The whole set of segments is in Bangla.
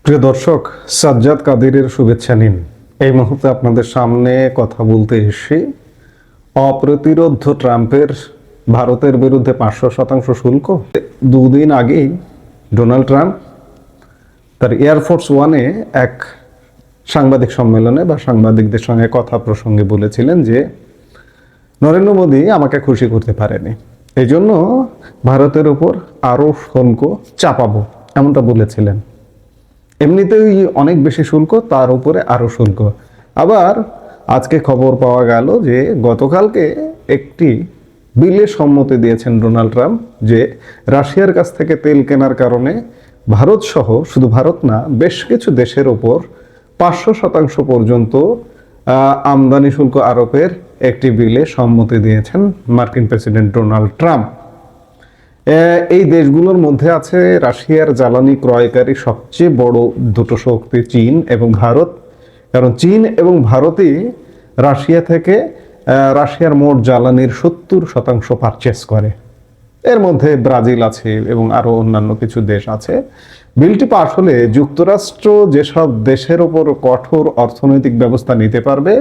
প্রিয় দর্শক, সাজ্জাদ কাদিরের শুভেচ্ছা নিন। এই মুহূর্তে আপনাদের সামনে কথা বলতে এসে অপ্রতিরোধ্য ট্রাম্পের ভারতের বিরুদ্ধে 500% শুল্ক। দুদিন আগেই ডোনাল্ড ট্রাম্প তার এয়ারফোর্স ওয়ানে এক সাংবাদিক সম্মেলনে বা সাংবাদিকদের সঙ্গে কথা প্রসঙ্গে বলেছিলেন যে নরেন্দ্র মোদী আমাকে খুশি করতে পারেনি, এই জন্য ভারতের উপর আরও শুল্ক চাপাবো, এমনটা বলেছিলেন। এমনিতেই অনেক বেশি শুল্ক, তার উপরে আরো শুল্ক। আবার আজকে খবর পাওয়া গেল যে গতকালকে একটি বিলে সম্মতি দিয়েছেন ডোনাল্ড ট্রাম্প যে রাশিয়ার কাছ থেকে তেল কেনার কারণে ভারত সহ, শুধু ভারত না, বেশ কিছু দেশের ওপর 500% পর্যন্ত আমদানি শুল্ক আরোপের একটি বিলে সম্মতি দিয়েছেন মার্কিন প্রেসিডেন্ট ডোনাল্ড ট্রাম্প। এই দেশগুলোর মধ্যে আছে রাশিয়ার জ্বালানি ক্রয়কারী সবচেয়ে বড় দুটো শক্তি চীন এবং ভারত। কারণ চীন এবং ভারতই রাশিয়া থেকে রাশিয়ার মোট জ্বালানির 70% পারচেস করে। এর মধ্যে ব্রাজিল আছে এবং আরো অন্যান্য কিছু দেশ আছে। বিলটি পাশ হলে যুক্তরাষ্ট্র যেসব দেশের ওপর কঠোর অর্থনৈতিক ব্যবস্থা নিতে পারবে,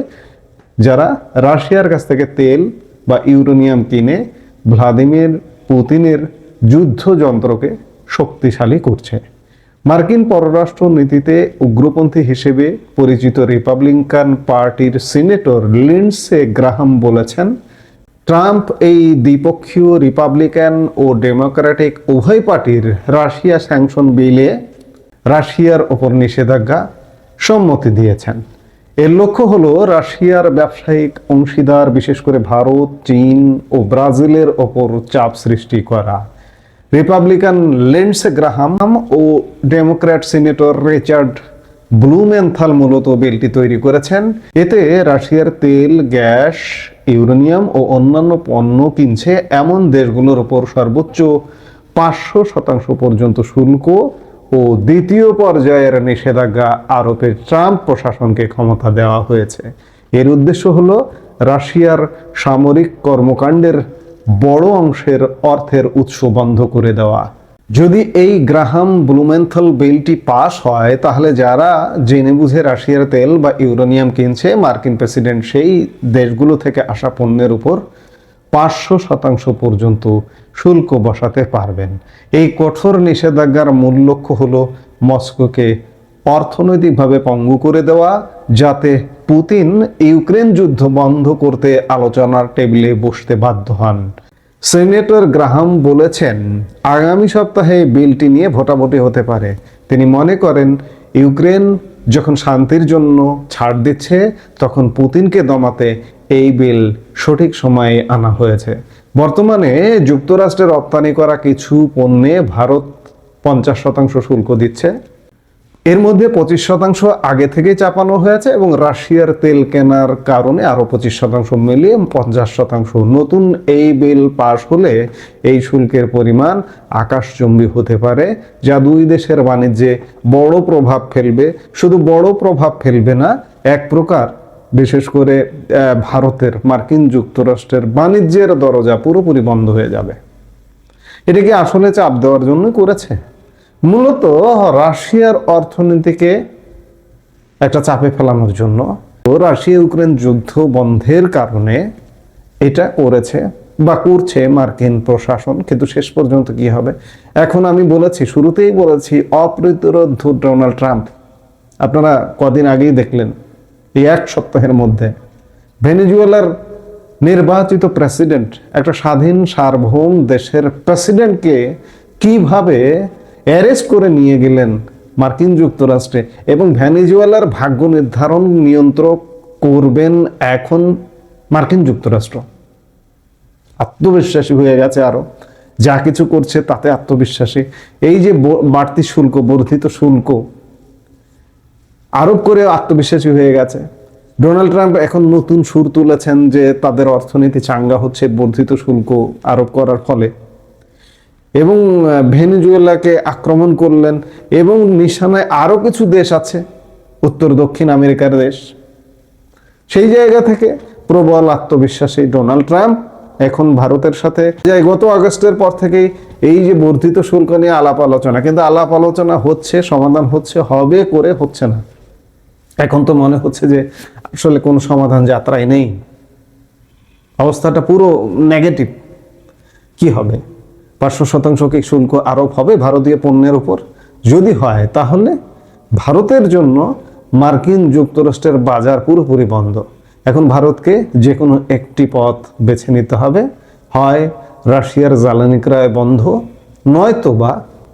যারা রাশিয়ার কাছ থেকে তেল বা ইউরেনিয়াম কিনে ভ্লাদিমির পুতিনের যুদ্ধযন্ত্রকে শক্তিশালী করছে। মার্কিন পররাষ্ট্র নীতিতে উগ্রপন্থী হিসেবে পরিচিত রিপাবলিকান পার্টির সিনেটর লিন্ডসে গ্রাহাম বলেছেন, ট্রাম্প এই দ্বিপক্ষীয় রিপাবলিকান ও ডেমোক্রেটিক উভয় পার্টির রাশিয়া স্যাংশন বিলে রাশিয়ার ওপর নিষেধাজ্ঞা সম্মতি দিয়েছেন। এর লক্ষ্য হলো রাশিয়ার ব্যবসায়িক অংশীদার, বিশেষ করে ভারত, চীন ও ব্রাজিলের ওপর চাপ সৃষ্টি করা। রিপাবলিকান লিন্ডসে গ্রাহাম ও ডেমোক্র্যাট সিনেটর রিচার্ড ব্লুমেনথাল মূলত বিলটি তৈরি করেছেন। এতে রাশিয়ার তেল, গ্যাস, ইউরেনিয়াম ও অন্যান্য পণ্য কিনছে এমন দেশগুলোর ওপর সর্বোচ্চ 500% পর্যন্ত শুল্ক ও দ্বিতীয় পর্যায়ের নিষেধাজ্ঞা আরোপে ট্রাম্প প্রশাসনকে ক্ষমতা দেওয়া হয়েছে। এর উদ্দেশ্য হলো রাশিয়ার সামরিক কর্মকাণ্ডের বড় অংশের অর্থের উৎস বন্ধ করে দেওয়া। যদি এই গ্রাহাম ব্লুমেনথল বিলটি পাস হয়, তাহলে যারা জেনে বুঝে রাশিয়ার তেল বা ইউরেনিয়াম কিনছে, মার্কিন প্রেসিডেন্ট সেই দেশগুলো থেকে আসা পণ্যের উপর 500% পর্যন্ত শুল্ক বসাতে পারবেন। এই কঠোর নিষেধাজ্ঞার মূল লক্ষ্য হলো মস্কোকে অর্থনৈতিকভাবে পঙ্গু করে দেওয়া, যাতে পুতিন ইউক্রেন যুদ্ধ বন্ধ করতে আলোচনার টেবিলে বসতে বাধ্য হন। সেনেটর গ্রাহাম বলেছেন, আগামী সপ্তাহে বিলটি নিয়ে ভোটাভুটি হতে পারে। তিনি মনে করেন, ইউক্রেন যখন শান্তির জন্য ছাড় দিচ্ছে, তখন পুতিনকে দমাতে এই বিল সঠিক সময়ে আনা হয়েছে। বর্তমানে যুক্তরাষ্ট্রের রপ্তানি করা কিছু পণ্যে ভারত 50% শুল্ক দিচ্ছে। এর মধ্যে 25% আগে থেকে চাপানো হয়েছে এবং রাশিয়ার তেল কেনার কারণে আরো 25% মিলিয়ে 50%। নতুন এই বিল পাশ হলে এই শুল্কের পরিমাণ আকাশচুম্বী হতে পারে, যা দুই দেশের বাণিজ্যে বড় প্রভাব ফেলবে। শুধু বড় প্রভাব ফেলবে না, এক প্রকার বিশেষ করে ভারতের, মার্কিন যুক্তরাষ্ট্রের বাণিজ্যের দরজা পুরোপুরি বন্ধ হয়ে যাবে। এটা কি আসলে চাপ দেওয়ার জন্য করেছে? মূলত রাশিয়ার অর্থনীতিকে একটা চাপে ফেলানোর জন্য। রাশিয়া ইউক্রেন যুদ্ধ বন্ধের কারণে এটা করেছে বা করছে মার্কিন প্রশাসন। কিন্তু শেষ পর্যন্ত কি হবে? এখন আমি বলেছি, শুরুতেই বলেছি, অপ্রতিরোধ্য ডোনাল্ড ট্রাম্প। আপনারা কদিন আগেই দেখলেন, এই এক সপ্তাহের মধ্যে ভেনেজুয়েলার নির্বাচিত প্রেসিডেন্ট, একটা স্বাধীন সার্বভৌম দেশের প্রেসিডেন্টকে কিভাবে অ্যারেস্ট করে নিয়ে গেলেন মার্কিন যুক্তরাষ্ট্রে, এবং ভেনেজুয়েলার ভাগ্য নির্ধারণ নিয়ন্ত্রণ করবেন এখন মার্কিন যুক্তরাষ্ট্র। আত্মবিশ্বাসী হয়ে গেছে, আরো যা কিছু করছে তাতে আত্মবিশ্বাসী। এই যে বাড়তি শুল্ক, বর্ধিত শুল্ক আরোপ করে আত্মবিশ্বাসী হয়ে গেছে। ডোনাল্ড ট্রাম্প এখন নতুন সুর তুলেছেন যে তাদের অর্থনীতি চাঙ্গা হচ্ছে বর্ধিত শুল্ক আরোপ করার ফলে, এবং ভেনেজুয়েলাকে আক্রমণ করলেন। এবং নিশানায় আরো কিছু দেশ আছে, উত্তর দক্ষিণ আমেরিকার দেশ। সেই জায়গা থেকে প্রবল আত্মবিশ্বাসী ডোনাল্ড ট্রাম্প এখন ভারতের সাথে গত আগস্টের পর থেকেই এই যে বর্ধিত শুল্ক নিয়ে আলাপ আলোচনা, কিন্তু আলাপ আলোচনা হচ্ছে, সমাধান হবে করে হচ্ছে না। এখন তো মনে হচ্ছে যে আসলে কোনো সমাধান যাত্রায় নেই, অবস্থাটা পুরো নেগেটিভ। কি হবে? 500% কি শুল্ক আরোপ হবে ভারতীয় পণ্যের উপর? যদি হয় তাহলে ভারতের জন্য মার্কিন যুক্তরাষ্ট্রের বাজার পুরোপুরি বন্ধ। এখন ভারতকে যে কোনো একটি পথ বেছে নিতে হবে, হয় রাশিয়ার জ্বালানি ক্রয় বন্ধ, নয়তো বা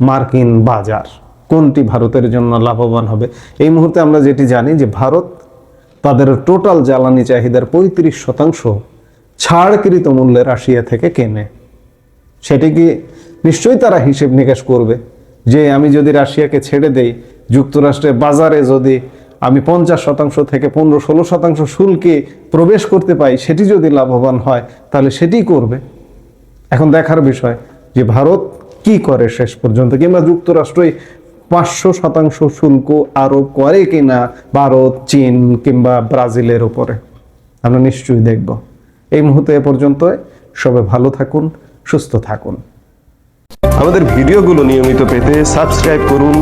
মার্কিন বাজার। কোনটি ভারতের জন্য লাভবান হবে? এই মুহূর্তে আমরা যেটি জানি যে ভারত তাদের টোটাল জ্বালানি চাহিদার 35% ছাড়কৃত মূল্যে রাশিয়া থেকে কেনে। সেটি কি নিশ্চয়ই তারা হিসেব নিকাশ করবে যে আমি যদি রাশিয়াকে ছেড়ে দেই, যুক্তরাষ্ট্রের বাজারে যদি আমি 50% থেকে 15-16% শুল্কে প্রবেশ করতে পাই, সেটি যদি লাভবান হয় তাহলে সেটি করবে। এখন দেখার বিষয় যে ভারত কি করে শেষ পর্যন্ত, কিংবা যুক্তরাষ্ট্রই 500% শুল্ক আরোপ করে কিনা ভারত, চীন কিংবা ব্রাজিলের উপরে। আমরা নিশ্চয়ই দেখব। এই মুহূর্তে এ পর্যন্ত। সবাই ভালো থাকুন, সুস্থ থাকুন। আমাদের ভিডিওগুলো নিয়মিত পেতে সাবস্ক্রাইব করুন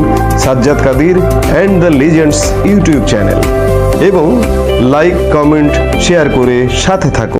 Sajjad Kadir and the legends YouTube channel এবং লাইক, কমেন্ট, শেয়ার করে সাথে থাকুন।